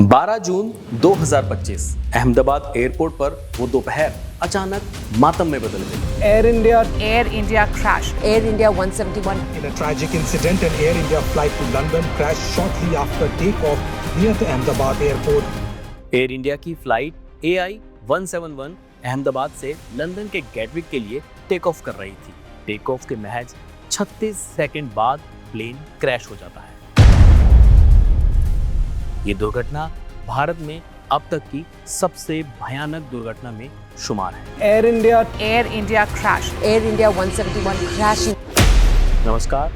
12 जून 2025 Ahmedabad airport पर वो दोपहर अचानक मातम में बदल गई। Air India crash. Air India 171. In a tragic incident, an Air India flight to London crashed shortly after takeoff near the Ahmedabad airport. Air India की फ्लाइट AI 171 अहमदाबाद से लंदन के गेटविक के लिए टेक ऑफ कर रही थी। Take off के महज 36 सेकंड बाद प्लेन क्रैश हो जाता है। ये दुर्घटना भारत में अब तक की सबसे भयानक दुर्घटना में शुमार है। Air India crash. Air India 171 crashing. नमस्कार,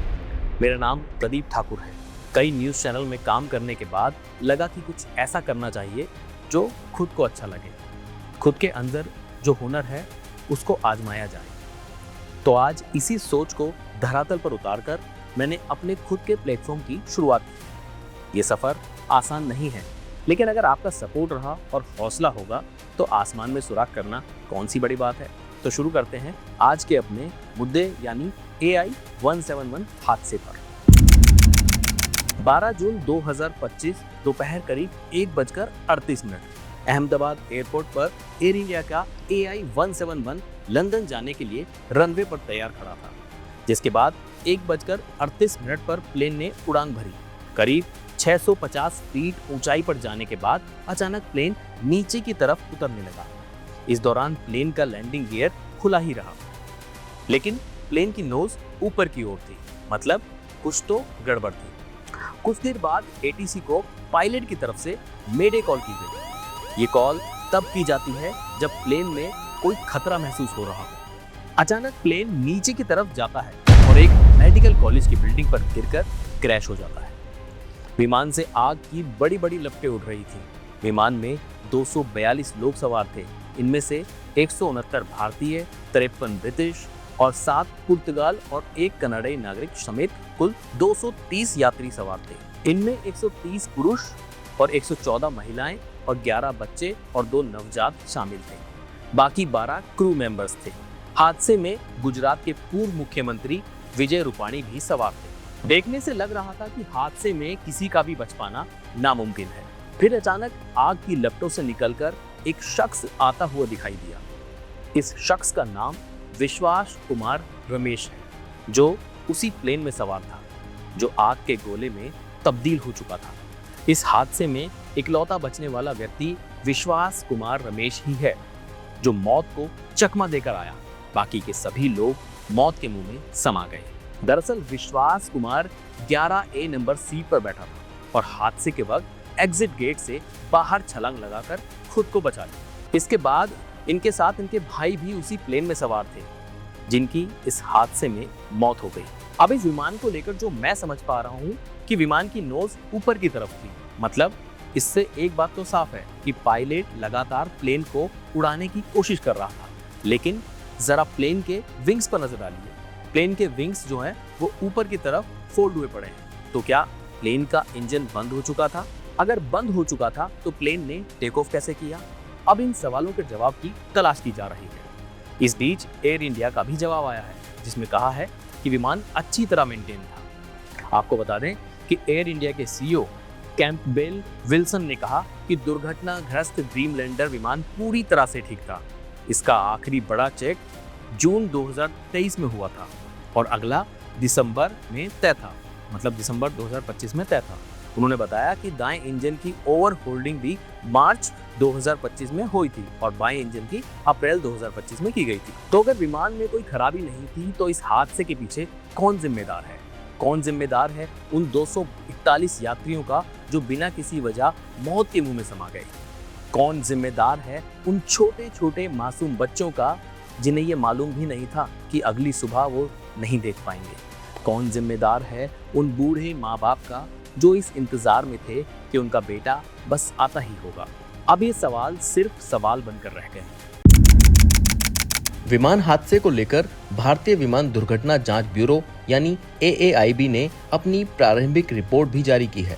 मेरा नाम प्रदीप ठाकुर है। कई न्यूज़ चैनल में काम करने के बाद लगा कि कुछ ऐसा करना चाहिए जो खुद को अच्छा लगे, खुद के अंदर जो हुनर है उसको आजमाया जाए। तो आज इसी सोच को धरातल पर उतारकर मैंने अपने खुद के प्लेटफॉर्म की शुरुआत की। ये सफ़र आसान नहीं है, लेकिन अगर आपका सपोर्ट रहा और हौसला होगा तो आसमान में सुराग करना कौन सी बड़ी बात है। तो शुरू करते हैं आज के अपने मुद्दे यानी AI 171 हादसे पर। 12 जून 2025 दोपहर करीब 1:38 अहमदाबाद एयरपोर्ट पर एयर इंडिया का AI 171 लंदन जाने के लिए रनवे पर तैयार खड़ा था, जिसके बाद 1:38 पर प्लेन ने उड़ान भरी। करीब 650 फीट ऊंचाई पर जाने के बाद अचानक प्लेन नीचे की तरफ उतरने लगा। इस दौरान प्लेन का लैंडिंग गियर खुला ही रहा, लेकिन प्लेन की नोज ऊपर की ओर थी, मतलब कुछ तो गड़बड़ थी। कुछ देर बाद ATC को पायलट की तरफ से मेडे कॉल की गई। ये कॉल तब की जाती है जब प्लेन में कोई खतरा महसूस हो रहा हो। अचानक प्लेन नीचे की तरफ जाता है और एक मेडिकल कॉलेज की बिल्डिंग पर गिरकर क्रैश हो जाता है। विमान से आग की बड़ी बड़ी लपटें उड़ रही थी। विमान में 242 लोग सवार थे। इनमें से 169 भारतीय, 53 ब्रिटिश और 7 पुर्तगाल और 1 कनाडाई नागरिक समेत कुल 230 यात्री सवार थे। इनमें 130 पुरुष और 114 महिलाएं और 11 बच्चे और 2 नवजात शामिल थे। बाकी 12 क्रू मेंबर्स थे। हादसे में गुजरात के पूर्व मुख्यमंत्री विजय रूपाणी भी सवार थे। देखने से लग रहा था कि हादसे में किसी का भी बच पाना नामुमकिन है। फिर अचानक आग की लपटों से निकलकर एक शख्स आता हुआ दिखाई दिया। इस शख्स का नाम विश्वास कुमार रमेश है, जो उसी प्लेन में सवार था जो आग के गोले में तब्दील हो चुका था। इस हादसे में इकलौता बचने वाला व्यक्ति विश्वास कुमार रमेश ही है, जो मौत को चकमा देकर आया। बाकी के सभी लोग मौत के मुंह में समा गए। दरअसल विश्वास कुमार 11A नंबर सीट पर बैठा था और हादसे के वक्त एग्जिट गेट से बाहर छलांग लगाकर खुद को बचा लिया। इसके बाद इनके साथ इनके भाई भी उसी प्लेन में सवार थे, जिनकी इस हादसे में मौत हो गई। अब इस विमान को लेकर जो मैं समझ पा रहा हूँ कि विमान की नोज ऊपर की तरफ थी, मतलब इससे एक बात तो साफ है कि पायलट लगातार प्लेन को उड़ाने की कोशिश कर रहा था। लेकिन जरा प्लेन के विंग्स पर नजर डालिए। प्लेन के विंग्स जो हैं वो ऊपर की तरफ फोल्ड हुए पड़े हैं। तो क्या प्लेन का इंजन बंद हो चुका था? अगर बंद हो चुका था तो प्लेन ने टेक ऑफ कैसे किया? अब इन सवालों के जवाब की तलाश की जा रही है। इस बीच एयर इंडिया का भी जवाब आया है, जिसमें कहा है कि विमान अच्छी तरह मेंटेन था। आपको बता दें कि एयर इंडिया के CEO कैंपबेल विल्सन ने कहा कि दुर्घटनाग्रस्त ड्रीमलैंडर विमान पूरी तरह से ठीक था। इसका आखिरी बड़ा चेक जून 2023 में हुआ था और अगला दिसंबर में तय था, मतलब दिसंबर 2025 में तय था। उन्होंने बताया कि दाएं इंजन की ओवर होल्डिंग भी मार्च 2025 में हुई थी और बाएं इंजन की अप्रैल 2025 में की गई थी। तो अगर विमान में कोई खराबी नहीं थी तो इस हादसे के पीछे कौन जिम्मेदार है? कौन जिम्मेदार है उन 241 यात्रियों का जो बिना किसी वजह मौत के मुंह में समा गए? कौन जिम्मेदार है उन छोटे छोटे मासूम बच्चों का जिन्हें ये मालूम भी नहीं था कि अगली सुबह वो नहीं देख पाएंगे? कौन जिम्मेदार है उन बूढ़े माँ बाप का जो इस इंतजार में थे कि उनका बेटा बस आता ही होगा? अब ये सवाल सिर्फ सवाल बनकर रह गए हैं। विमान हादसे को लेकर भारतीय विमान दुर्घटना जांच ब्यूरो यानी AAIB ने अपनी प्रारंभिक रिपोर्ट भी जारी की है।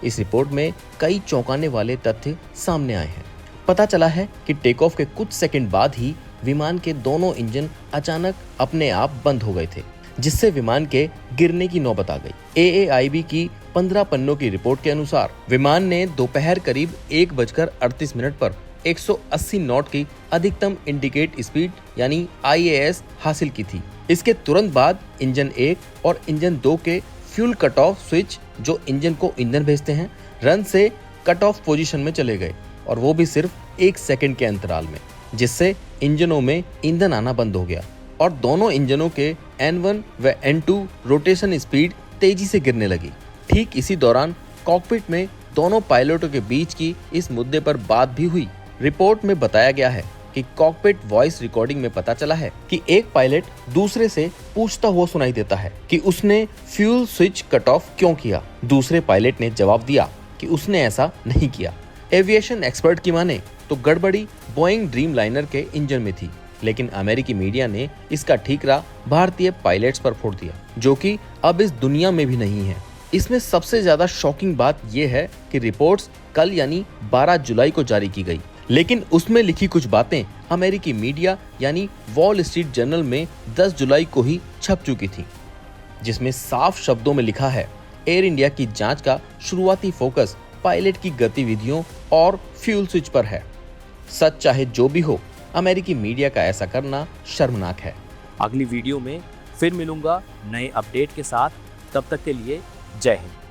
इस रिपोर्ट में कई चौंकाने वाले तथ्य सामने आए हैं। पता चला है कि टेक ऑफ के कुछ सेकंड बाद ही विमान के दोनों इंजन अचानक अपने आप बंद हो गए थे, जिससे विमान के गिरने की नौबत आ गई। AAIB की 15 पन्नों की रिपोर्ट के अनुसार विमान ने दोपहर करीब 1:38 पर 180 नॉट की अधिकतम इंडिकेट स्पीड यानी IAS हासिल की थी। इसके तुरंत बाद इंजन 1 और इंजन 2 के फ्यूल कट ऑफ स्विच, जो इंजन को ईंधन भेजते हैं, रन से कट ऑफ पोजीशन में चले गए, और वो भी सिर्फ 1 सेकंड के अंतराल में, जिससे इंजनों में ईंधन आना बंद हो गया और दोनों इंजनों के N1 व N2 रोटेशन स्पीड तेजी से गिरने लगी। ठीक इसी दौरान कॉकपिट में दोनों पायलटों के बीच की इस मुद्दे पर बात भी हुई। रिपोर्ट में बताया गया है कि कॉकपिट वॉइस रिकॉर्डिंग में पता चला है कि एक पायलट दूसरे से पूछता हुआ सुनाई देता है कि उसने फ्यूल स्विच कट ऑफ क्यों किया। दूसरे पायलट ने जवाब दिया कि उसने ऐसा नहीं किया। एविएशन एक्सपर्ट की माने तो गड़बड़ी बोइंग ड्रीमलाइनर के इंजन में थी, लेकिन अमेरिकी मीडिया ने इसका ठीकरा भारतीय पायलट्स पर फोड़ दिया, जो कि अब इस दुनिया में भी नहीं है। इसमें सबसे ज्यादा शॉकिंग बात यह है कि रिपोर्ट्स कल यानी 12 जुलाई को जारी की गई, लेकिन उसमें लिखी कुछ बातें अमेरिकी मीडिया यानी वॉल स्ट्रीट जर्नल में 10 जुलाई को ही छप चुकी थी, जिसमें साफ शब्दों में लिखा है एयर इंडिया की जांच का शुरुआती फोकस पायलट की गतिविधियों और फ्यूल स्विच पर है। सच चाहे जो भी हो, अमेरिकी मीडिया का ऐसा करना शर्मनाक है। अगली वीडियो में फिर मिलूंगा नए अपडेट के साथ। तब तक के लिए जय हिंद।